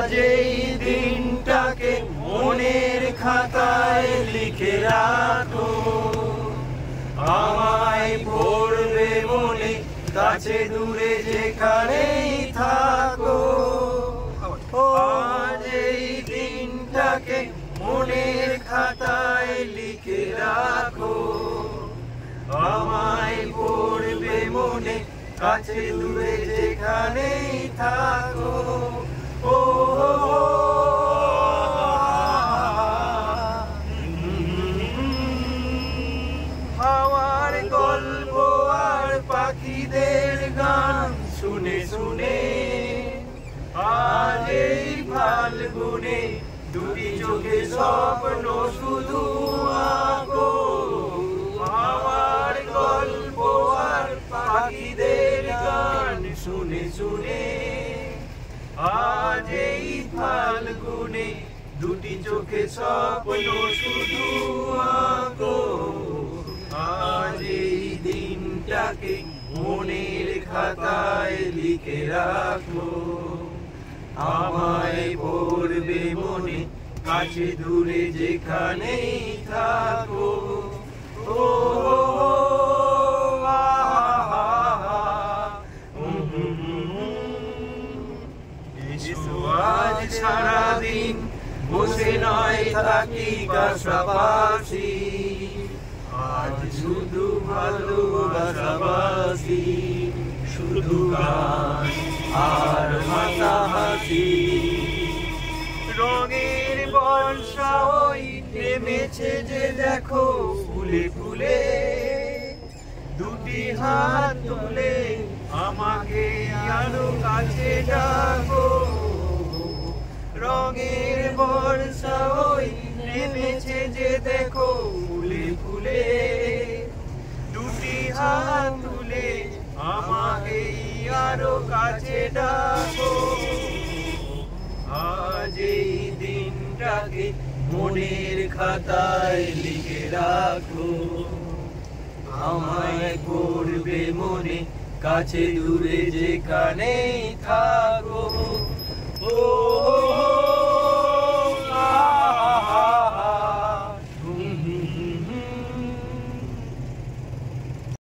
আজ এই দিনটাকে মনের খাতায় লিখে রাখো, আমায় পড়বে মনে কাছে দূরে যেখানেই থাকো। আজ এই দিনটাকে মনের খাতায় লিখে রাখো, আমায় পড়বে মনে কাছে দূরে যেখানেই থাকো। ও হাওয়ার গল্প আর পাখিদের গান শুনে শুনে আজ এই ফাল্গুনে দুটি চোখে স্বপ্ন শুধু আঁকো। হাওয়ার গল্প আর পাখিদের গান শুনে শুনে আজ এই ফাল্গুনে দুটি চোখে স্বপ্ন শুধু আঁকো। আজ এই দিনটাকে মনের খাতায় লিখে রাখো, আমায় পড়বে মনে কাছে দূরে যেখানেই থাকো। ও আজ সারাদিন বসে নয় থাকি কাছাকাছি, আজ শুধু ভালোবাসাবাসি, শুধু গান আর হাসাহাসি। রঙের বর্ষা ওই নেমেছে যে দেখো ফুলে ফুলে, দুটি হাত তুলে আমাকে আরো কাছে ডাকো। রঙের বর্ষা ওই নেমেছে যে দেখো ফুলে ফুলে, দুটি হাত তুলে আমাকে আরো কাছে ডাকো। আজ এই দিনটাকে মনের খাতায় লিখে রাখো, আমায় করবে মনে কাছে দূরে যেখানেই থাকো।